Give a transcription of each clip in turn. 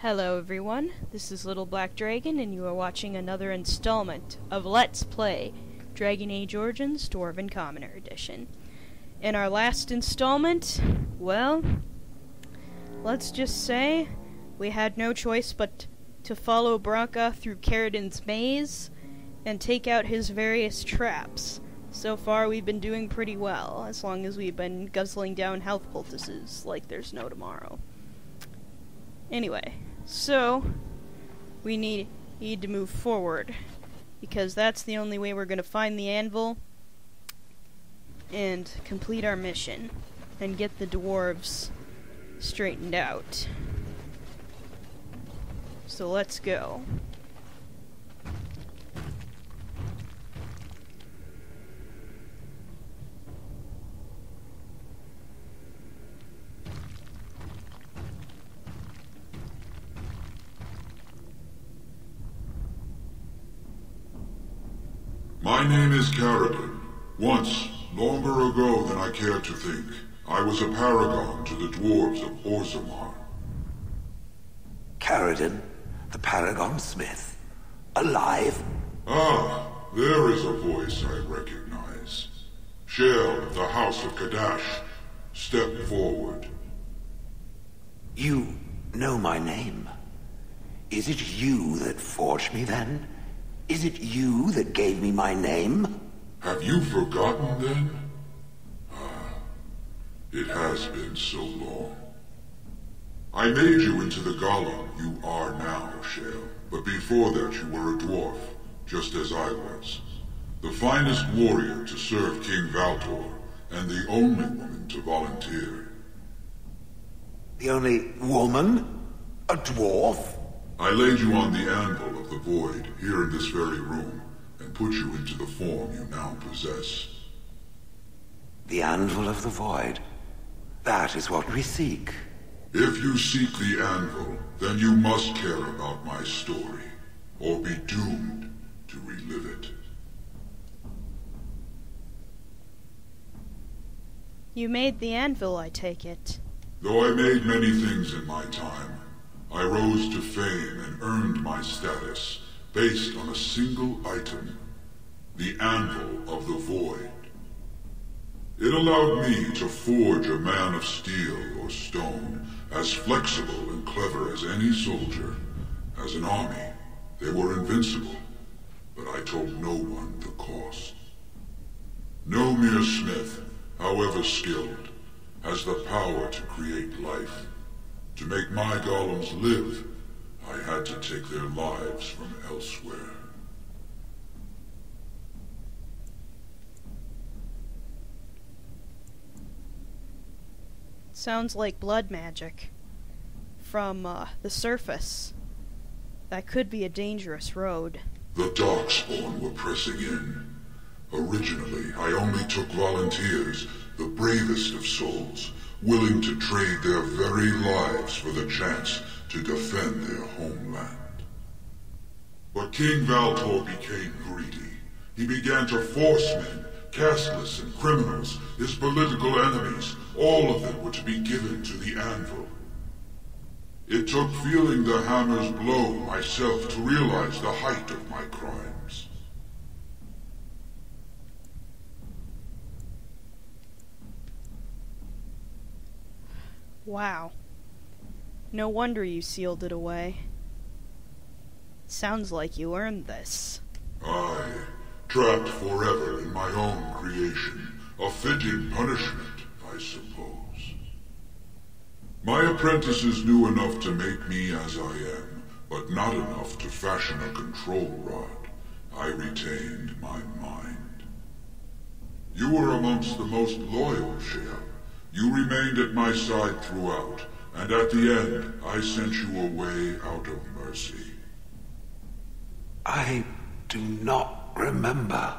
Hello everyone, this is Little Black Dragon and you are watching another installment of Let's Play Dragon Age Origins Dwarven Commoner Edition. In our last installment, well, let's just say we had no choice but to follow Branka through Caridin's maze and take out his various traps. So far we've been doing pretty well, as long as we've been guzzling down health poultices like there's no tomorrow. Anyway, so we need to move forward, because that's the only way we're going to find the anvil and complete our mission and get the dwarves straightened out. So let's go. My name is Caridin. Once, longer ago than I cared to think, I was a paragon to the dwarves of Orzammar. Caridin, the paragon smith, alive? Ah, there is a voice I recognize. Shale of the House of Kadash, step forward. You know my name. Is it you that forged me then? Is it you that gave me my name? Have you forgotten then? It has been so long. I made you into the golem you are now, Shale. But before that you were a dwarf, just as I was. The finest warrior to serve King Valtor, and the only woman to volunteer. The only woman? A dwarf? I laid you on the anvil of the void, here in this very room, and put you into the form you now possess. The anvil of the void. That is what we seek. If you seek the anvil, then you must care about my story, or be doomed to relive it. You made the anvil, I take it. Though I made many things in my time, I rose to fame and earned my status based on a single item, the Anvil of the Void. It allowed me to forge a man of steel or stone, as flexible and clever as any soldier. As an army, they were invincible, but I told no one the cost. No mere smith, however skilled, has the power to create life. To make my golems live, I had to take their lives from elsewhere. Sounds like blood magic. From, the surface. That could be a dangerous road. The Darkspawn were pressing in. Originally, I only took volunteers, the bravest of souls, willing to trade their very lives for the chance to defend their homeland. But King Valtor became greedy. He began to force men, casteless and criminals, his political enemies, all of them were to be given to the anvil. It took feeling the hammer's blow myself to realize the height of my crimes. Wow. No wonder you sealed it away. Sounds like you earned this. I, trapped forever in my own creation. A fitting punishment, I suppose. My apprentices knew enough to make me as I am, but not enough to fashion a control rod. I retained my mind. You were amongst the most loyal, Shale. You remained at my side throughout, and at the end, I sent you away out of mercy. I do not remember.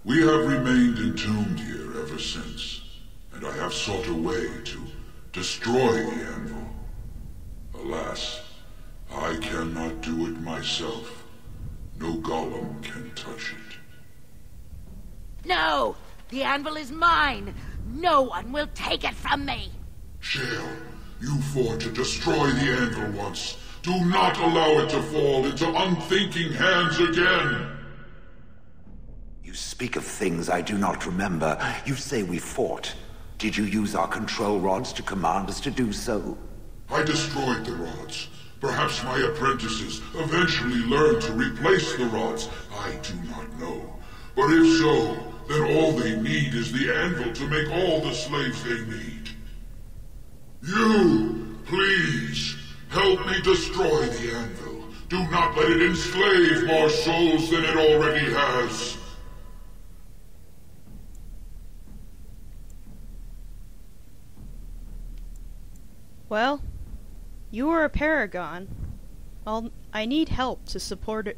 We have remained entombed here ever since, and I have sought a way to destroy the anvil. Alas, I cannot do it myself. No golem can touch it. No! The anvil is mine! No one will take it from me! Shale, you fought to destroy the anvil once, Do not allow it to fall into unthinking hands again! You speak of things I do not remember. You say we fought. Did you use our control rods to command us to do so? I destroyed the rods. Perhaps my apprentices eventually learned to replace the rods. I do not know. But if so, then all they need is the anvil to make all the slaves they need. You, please, help me destroy the anvil. Do not let it enslave more souls than it already has. Well, you are a paragon. I need help to support it.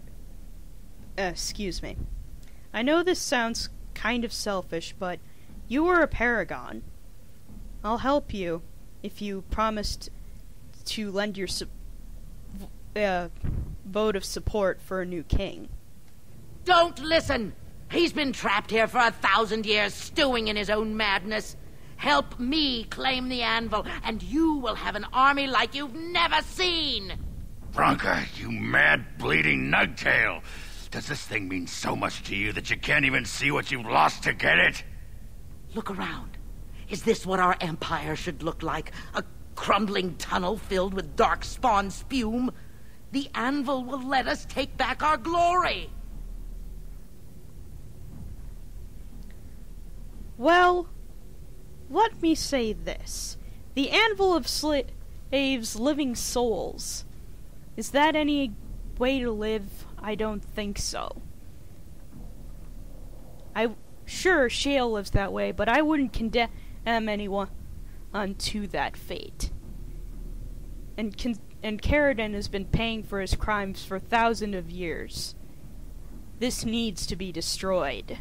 Excuse me. I know this sounds kind of selfish, but you are a paragon. I'll help you if you promised to lend your vote of support for a new king. Don't listen! He's been trapped here for 1,000 years, stewing in his own madness. Help me claim the anvil, and you will have an army like you've never seen! Branka, you mad, bleeding nugtail! Does this thing mean so much to you that you can't even see what you've lost to get it? Look around. Is this what our empire should look like? A crumbling tunnel filled with dark spawn spume? The anvil will let us take back our glory! Well, let me say this. The anvil of slaves' living souls. Is that any way to live? I don't think so. Sure, Shale lives that way, but I wouldn't condemn anyone to that fate. And Caridin has been paying for his crimes for thousands of years. This needs to be destroyed.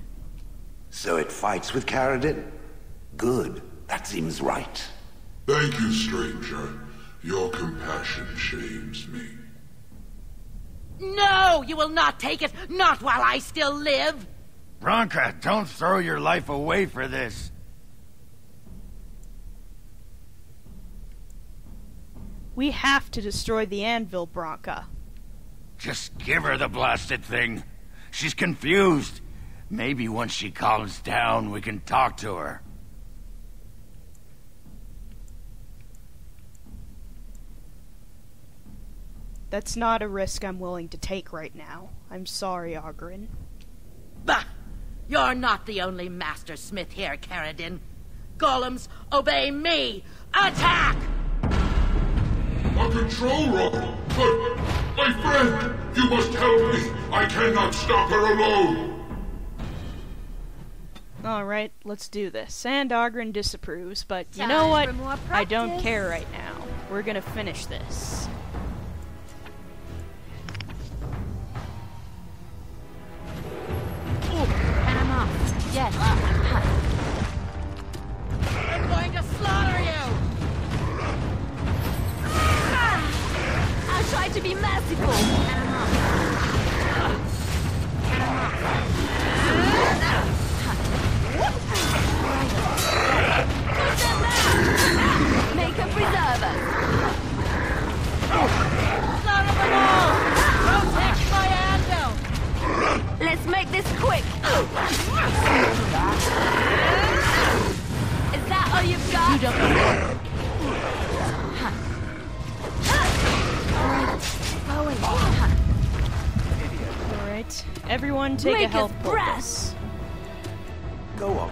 So it fights with Caridin? Good. That seems right. Thank you, stranger. Your compassion shames me. No! You will not take it! Not while I still live! Branka, don't throw your life away for this. We have to destroy the anvil, Branka. Just give her the blasted thing. She's confused. Maybe once she calms down, we can talk to her. That's not a risk I'm willing to take right now. I'm sorry, Ogren. Bah! You're not the only master smith here, Caridin. Golems, obey me! Attack! A control rod! But, my friend, you must help me! I cannot stop her alone! Alright, let's do this. And Ogren disapproves, but you know what? I don't care right now. We're gonna finish this. Yes. I'm going to slaughter you! I'll try to be merciful. Put them down! Make a preserver. Slaughter them all! Protect my anvil! Let's make this quick. Is that all you've got? You don't know. Alright, everyone take a health potion. Go on.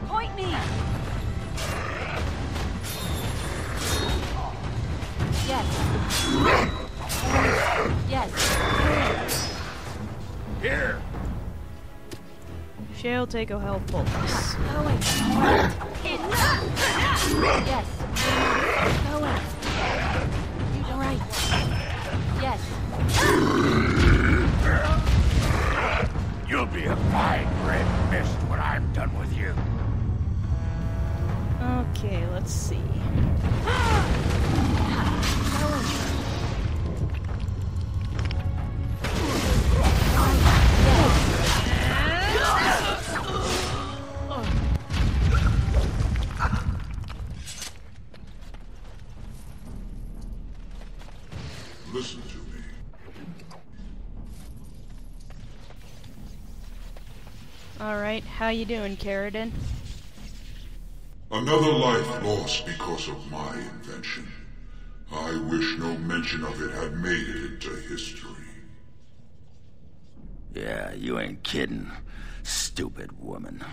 Point me. Yes. Yes. Here. Shale, take a health poultice. Going. Yes. Going. All right. Yes. You'll be a fine red mist when I'm done with you. Okay, let's see. Listen to me. Alright, how you doing, Caridin? Another life lost because of my invention. I wish no mention of it had made it into history. Yeah, you ain't kidding. Stupid woman.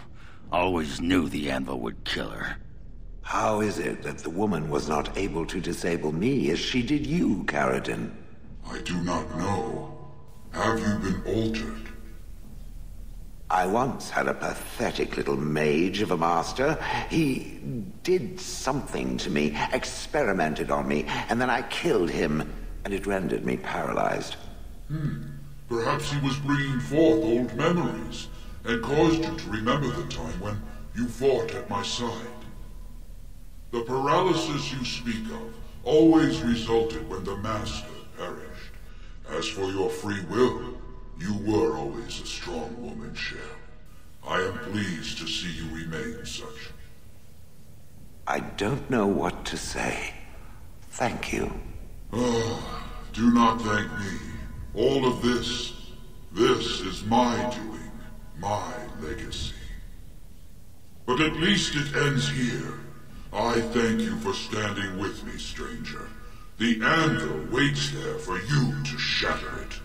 Always knew the anvil would kill her. How is it that the woman was not able to disable me as she did you, Caridin? I do not know. Have you been altered? I once had a pathetic little mage of a master. He did something to me, experimented on me, and then I killed him, and it rendered me paralyzed. Perhaps he was bringing forth old memories, and caused you to remember the time when you fought at my side. The paralysis you speak of always resulted when the Master perished. As for your free will, you were always a strong woman, Shell. I am pleased to see you remain such. I don't know what to say. Thank you. Do not thank me. All of this is my doing, my legacy. But at least it ends here. I thank you for standing with me, stranger. The anvil waits there for you to shatter it.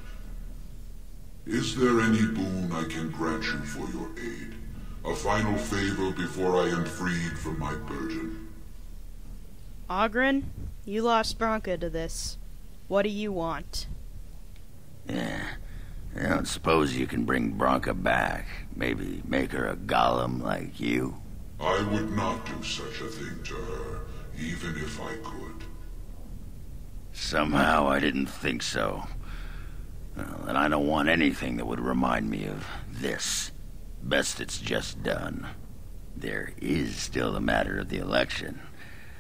Is there any boon I can grant you for your aid? A final favor before I am freed from my burden? Ogren, you lost Bronca to this. What do you want? Yeah, I don't suppose you can bring Bronca back. Maybe make her a golem like you. I would not do such a thing to her, even if I could. Somehow I didn't think so. Well, and I don't want anything that would remind me of this. Best it's just done. There is still the matter of the election.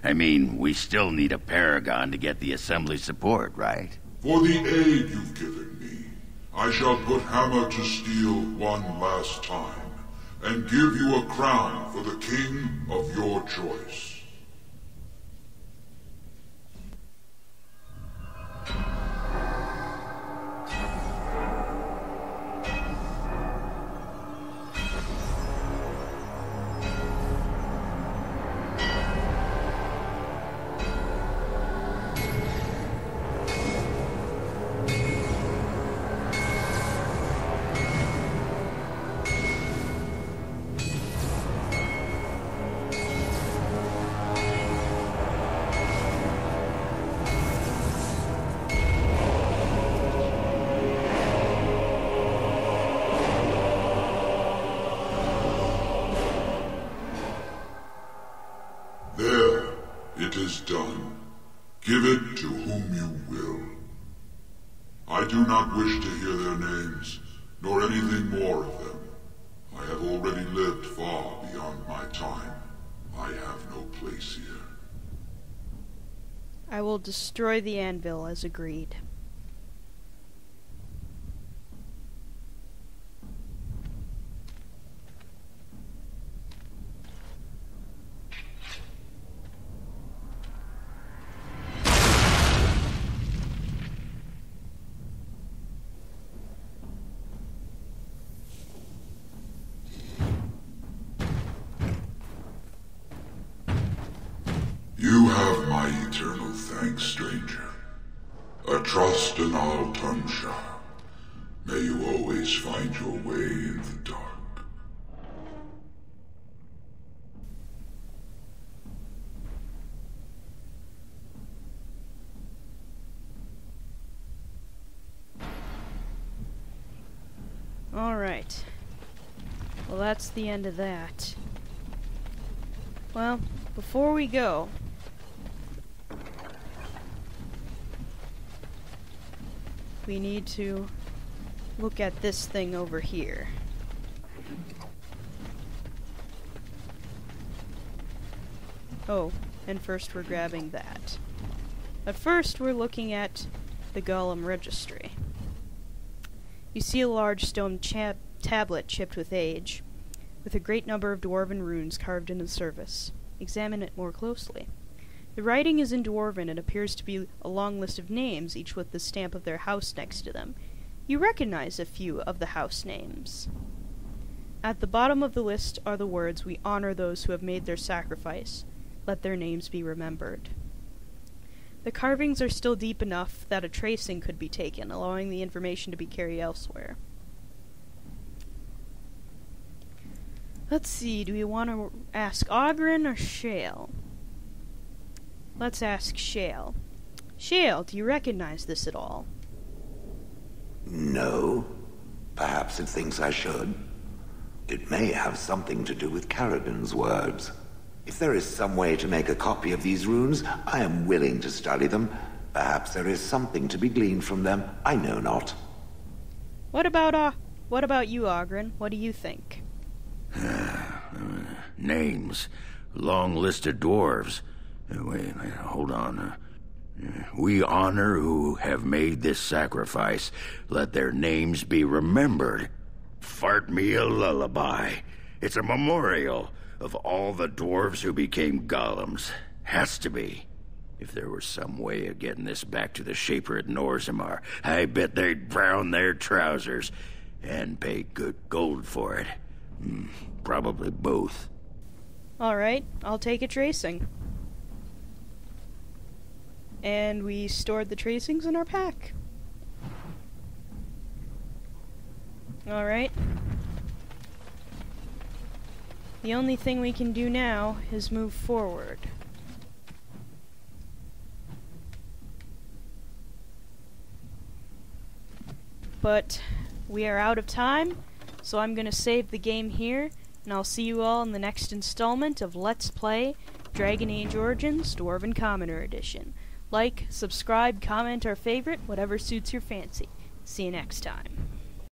I mean, we still need a paragon to get the Assembly support, right? For the aid you've given me, I shall put hammer to steel one last time, and give you a crown for the king of your choice. There, it is done. Give it to whom you will. I do not wish to hear their names, nor anything more of them. I have already lived far beyond my time. I have no place here. I will destroy the anvil as agreed. You have my eternal thanks, stranger. A trust in all Tumsha. May you always find your way in the dark. Alright. Well, that's the end of that. Well, before we go, we need to look at this thing over here. Oh, and first we're grabbing that. But first we're looking at the Golem Registry. You see a large stone tablet chipped with age, with a great number of dwarven runes carved into the surface. Examine it more closely. The writing is in Dwarven and appears to be a long list of names, each with the stamp of their house next to them. You recognize a few of the house names. At the bottom of the list are the words, "We honor those who have made their sacrifice. Let their names be remembered." The carvings are still deep enough that a tracing could be taken, allowing the information to be carried elsewhere. Let's see, do we want to ask Ogren or Shale? Let's ask Shale. Shale, do you recognize this at all? No. Perhaps it thinks I should. It may have something to do with Caridin's words. If there is some way to make a copy of these runes, I am willing to study them. Perhaps there is something to be gleaned from them. I know not. What about you, Ogren? What do you think? Names. Long list of dwarves. Wait, hold on. We honor who have made this sacrifice. Let their names be remembered. Fart me a lullaby. It's a memorial of all the dwarves who became golems. Has to be. If there was some way of getting this back to the Shaper at Orzammar, I bet they'd brown their trousers and pay good gold for it. Probably both. Alright, I'll take a tracing. And we stored the tracings in our pack. Alright. The only thing we can do now is move forward. But we are out of time, so I'm going to save the game here, and I'll see you all in the next installment of Let's Play Dragon Age Origins Dwarven Commoner Edition. Like, subscribe, comment, or favorite, whatever suits your fancy. See you next time.